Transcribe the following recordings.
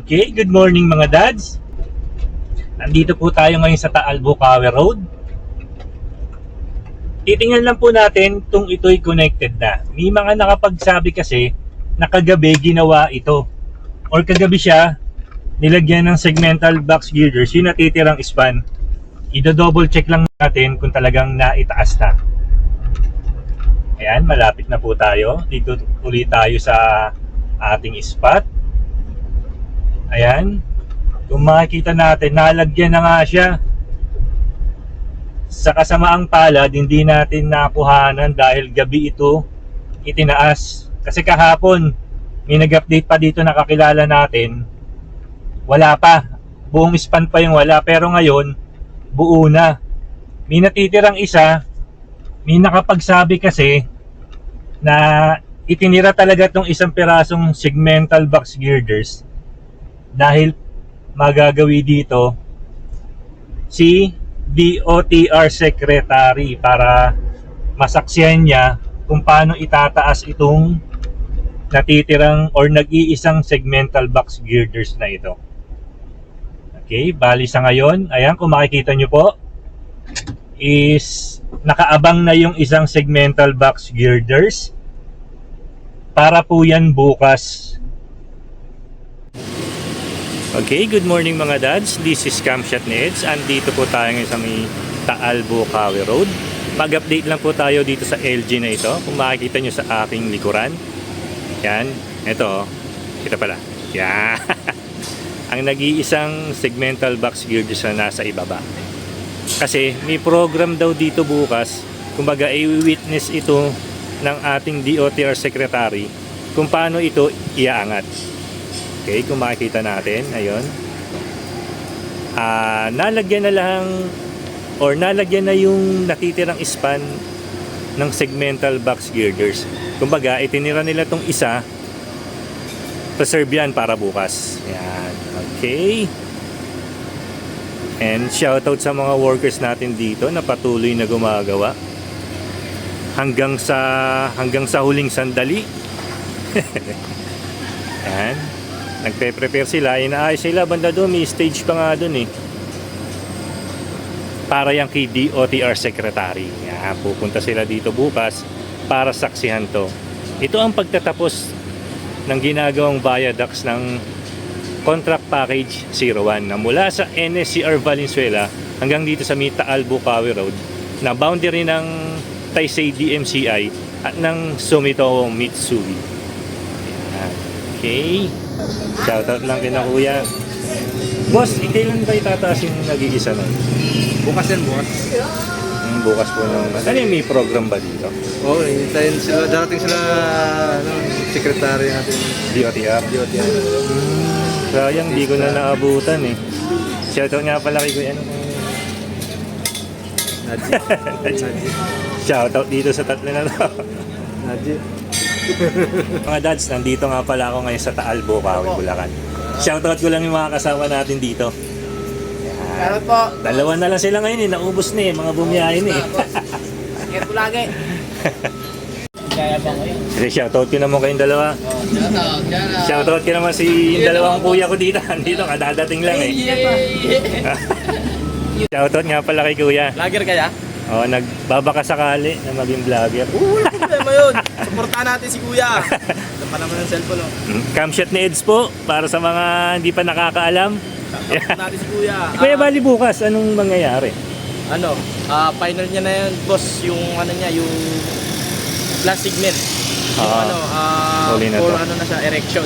Okay, good morning mga dads. Nandito po tayo ngayon sa Taal Bukawi Road. Titingnan lang po natin kung ito'y connected na. May mga nakapagsabi kasi na kagabi ginawa ito. Or kagabi siya nilagyan ng segmental box girders, yung natitirang span. I-double check lang natin kung talagang naitaas na. Ayan, malapit na po tayo. Dito ulit tayo sa ating spot. Ayan. Kung makikita natin, nalagyan na nga siya. Sa kasamaang palad, hindi natin nakuhanan dahil gabi ito itinaas. Kasi kahapon, may nag-update pa dito na kakilala natin. Wala pa. Buong span pa yung wala. Pero ngayon, buo na. May natitirang isa. May nakapagsabi kasi na itinira talaga itong isang pirasong segmental box girders dahil magagawi dito si DOTR Secretary para masaksihan niya kung paano itataas itong natitirang or nag-iisang segmental box girders na ito. Okay, bali sa ngayon, ayan, kung makikita nyo po is nakaabang na yung isang segmental box girders para po yan bukas. Okay, good morning mga dads. This is Camshot Neds. Andito po tayo ngayon sa may Taal Bukawi Road. Mag-update lang po tayo dito sa LG na ito. Kung makikita nyo sa aking likuran. Yan, ito. Kita pala. Yan. Ang nag-iisang segmental box girders na nasa ibaba. Kasi may program daw dito bukas. Kumbaga, i-witness ito ng ating DOTR Secretary kung paano ito iaangat. Okay, kung makikita natin, ayun. Nalagyan na lang or nalagyan na yung natitirang span ng segmental box girders. Kumbaga, itinira nila tong isa, preserve yan para bukas. Yan, okay. And shoutout sa mga workers natin dito na patuloy na gumagawa hanggang sa huling sandali. Yan. Nagpe-prepare sila, inaayos sila banda doon, may stage pa nga doon para yung kay DOTR Secretary. Yan, pupunta sila dito bukas para saksihan to. Ito ang pagtatapos ng ginagawang viaducts ng Contract Package 01 na mula sa NSCR Valenzuela hanggang dito sa Taal Bukawi Road na boundary ng Taisei DMCI at ng Sumitomo Mitsui. Yan. Okay. Shoutout lang kina kuya. Boss, kailan ba itataas yung nag-iisa nun? Bukas yan, bukas. Bukas po nung... Ano may program ba dito? Oo, hintayin sila. Darating sila, sekretary natin. DOTR? DOTR. Sayang, di ko na naabutan eh. Shoutout nga pala kay kuya. Nadji. Shoutout dito sa tatlo na to. Nadji. Mga dads, nandito nga pala ako ngayon sa Taal Bukawi, Bulacan. Shoutout ko lang yung mga kasama natin dito. Meron po. Dalawa na lang sila ngayon naubos na mga bumiyahin Sakit ko lagi. Kaya ba ngayon? Sige, shoutout ko naman kayong dalawa. Shoutout ko naman si yung dalawang kuya ko dito. Andito, kadadating lang Shoutout nga pala kay kuya. Vlogger kaya? Nagbabaka sakali na maging vlogger. Problema yun. Supportahan natin si kuya. Ito pa naman ang cellphone. Camshot Neds po, para sa mga hindi pa nakakaalam. Supportahan natin si kuya. Kuya, bali bukas, anong mangyayari? Final niya na yun, boss. Yung yung last segment. Huli na For to. na siya, erection.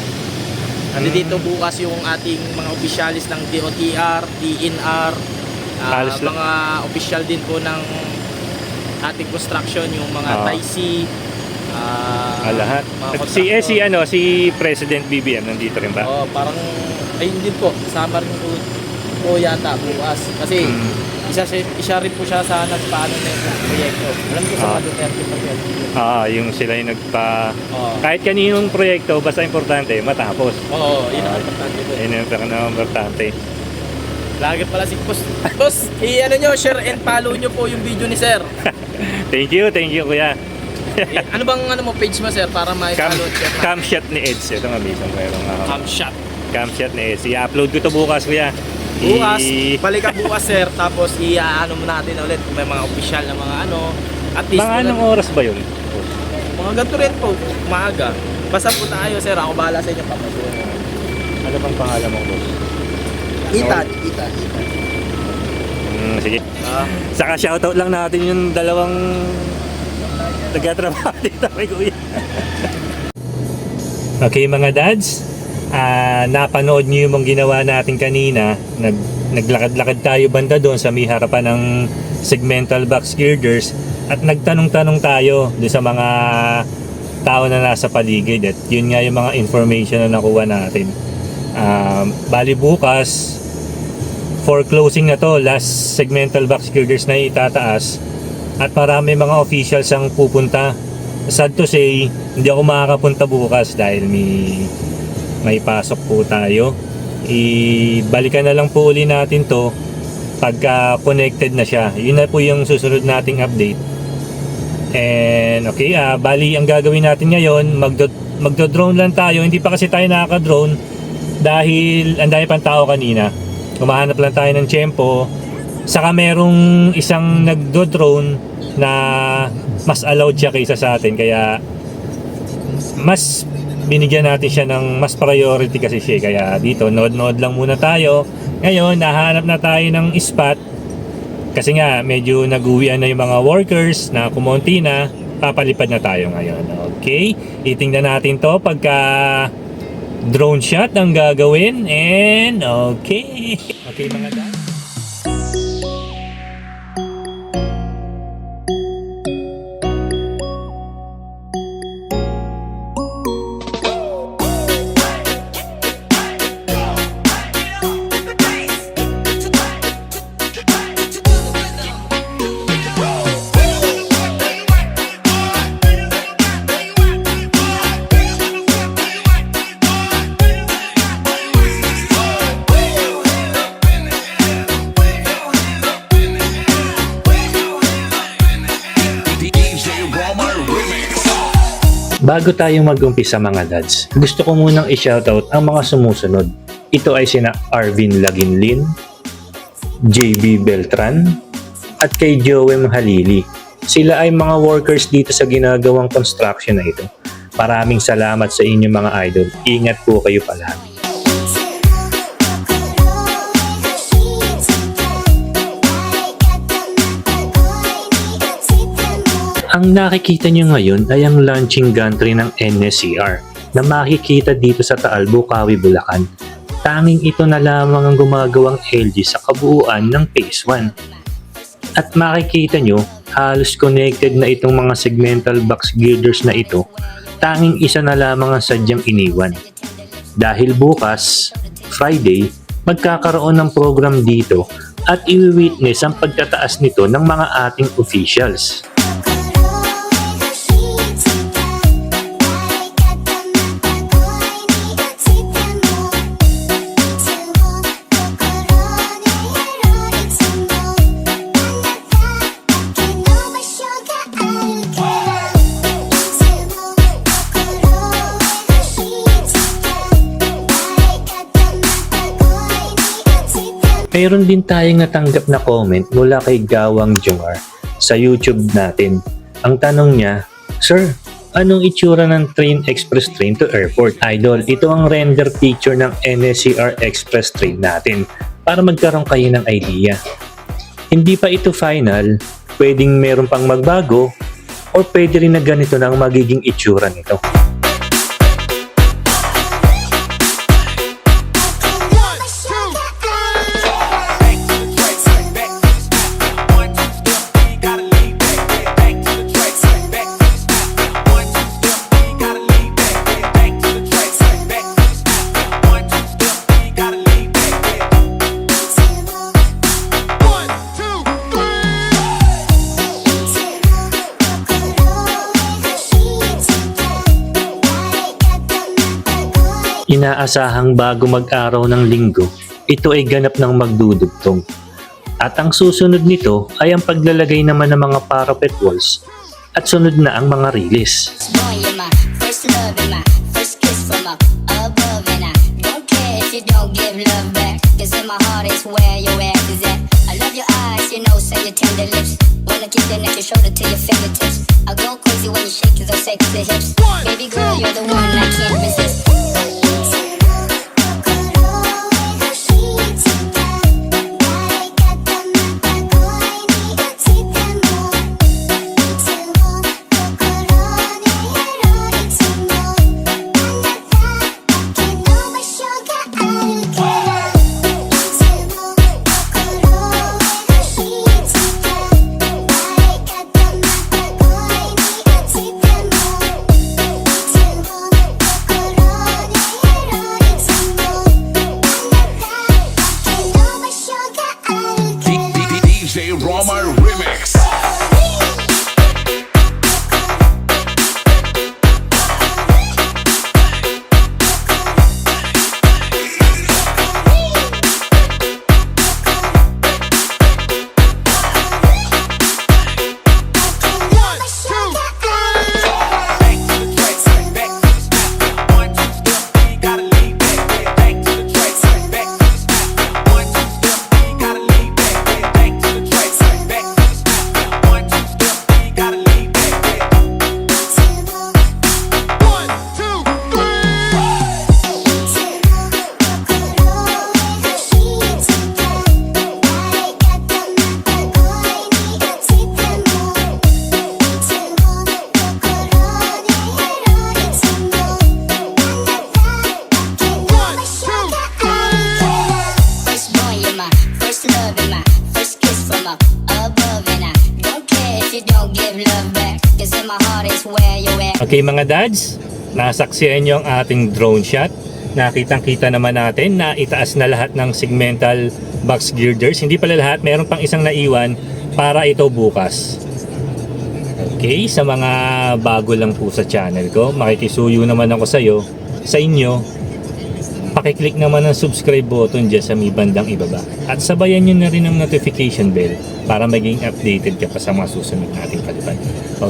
Dito bukas yung ating mga opisyalis ng DOTR, DNR, mga opisyal din po ng ating construction, yung mga Taisi, lahat. Si President BBM nandito rin ba? Parang ayun din po, kasama rin po yata bukas. Kasi isa rin po siya sa nagpaano na yung proyekto. Alam ko sa mga Duterte pa yan. Yung sila yung kahit kaninong proyekto, basta importante, matapos. Yun ang importante doon. Yun ang importante. Lagi pala si Boss. Boss, share and follow nyo po yung video ni Sir. Thank you kuya. Ano bang page mo, Sir, para ma-follow? Camshot ni Eds. Ito nga mismo. Camshot. Camshot na S. I-upload ko to bukas, kuya. Bukas, balik ka bukas sir, tapos i-ano mo natin ulit kung may mga official na mga ano. At least Mga anong oras ba yun? mga ganito rin po, maaga. Basta po tayo sir, ako bahala sa inyo papasukin. Ano bang pangalan mo, boss? Itan. Sige. Saka shoutout lang natin yung dalawang nagtatrabaho dito kay kuya. Okay mga dads, napanood niyo yung ginawa natin kanina. Naglakad-lakad tayo banda doon sa may harapan ng segmental box girders at nagtanong-tanong tayo doon sa mga tao na nasa paligid at yun nga yung mga information na nakuha natin. Bali bukas for closing na to, last segmental box girders na itataas at marami mga officials ang pupunta. Sad to say, hindi ako makakapunta bukas dahil may pasok po tayo. Ibalikan na lang po uli natin to pagka connected na siya. Yun na po yung susunod nating update. And okay, bali ang gagawin natin ngayon, magdo-drone lang tayo. Hindi pa kasi tayo nakaka-drone dahil ang dami pang tao kanina. Kumahanap lang tayo ng tiyempo. Saka merong isang nagdo-drone na mas allowed siya kaysa sa atin, kaya mas binigyan natin siya ng mas priority kasi siya, kaya dito nod-nod lang muna tayo. Ngayon nahanap na tayo ng spot kasi nga medyo nag-uwian na yung mga workers na kumonti na, papalipad na tayo ngayon. Okay, itingnan natin to pagka drone shot ang gagawin. And okay mga guys, bago tayo mag-umpisa mga dads, gusto ko munang i-shoutout ang mga sumusunod. Ito ay sina Arvin Laginlin, JB Beltran, at kay Joem Halili. Sila ay mga workers dito sa ginagawang construction na ito. Maraming salamat sa inyo mga idol. Ingat po kayo palagi. Ang nakikita nyo ngayon ay ang launching gantry ng NSCR na makikita dito sa Taal, Bukawi, Bulacan. Tanging ito na lamang ang gumagawang LG sa kabuuan ng Phase 1. At makikita nyo, halos connected na itong mga segmental box girders na ito. Tanging isa na lamang ang sadyang iniwan. Dahil bukas, Friday, magkakaroon ng program dito at i-witness ang pagtataas nito ng mga ating officials. Mayroon din tayong natanggap na comment mula kay Gawang Jungar sa YouTube natin. Ang tanong niya, Sir, anong itsura ng train express train to airport? Idol, ito ang render picture ng NSCR express train natin para magkaroon kayo ng idea. Hindi pa ito final, pwedeng meron pang magbago o pwede rin na ganito na ang magiging itsura nito. Inaasahang bago mag-araw ng linggo, ito ay ganap ng magdudugtong. At ang susunod nito ay ang paglalagay naman ng mga parapet walls at sunod na ang mga release. if you don't give love back. Cause in my heart is where your ass is at. I love your eyes, your nose and your tender lips. Wanna keep your neck, your shoulder to your fingertips. I go crazy when you shake those sexy hips. Baby girl, you're the one I can't resist. DJ Roma Remix. Okay mga dads, nasaksihan nyo ang ating drone shot. Nakitang-kita naman natin na itaas na lahat ng segmental box girders. Hindi pala lahat, meron pang isang naiwan para ito bukas. Okay, sa mga bago lang po sa channel ko, makikisuyo naman ako sa inyo. Pakiclick naman ang subscribe button dyan sa may bandang ibaba. At sabayan nyo na rin ang notification bell para maging updated ka pa sa mga susunod nating palipad.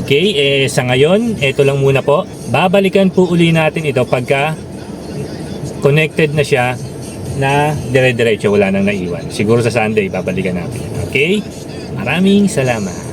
Okay, sa ngayon, ito lang muna po. Babalikan po uli natin ito pagka connected na siya na dire-diretso, wala nang naiwan. Siguro sa Sunday, babalikan natin. Okay? Maraming salamat.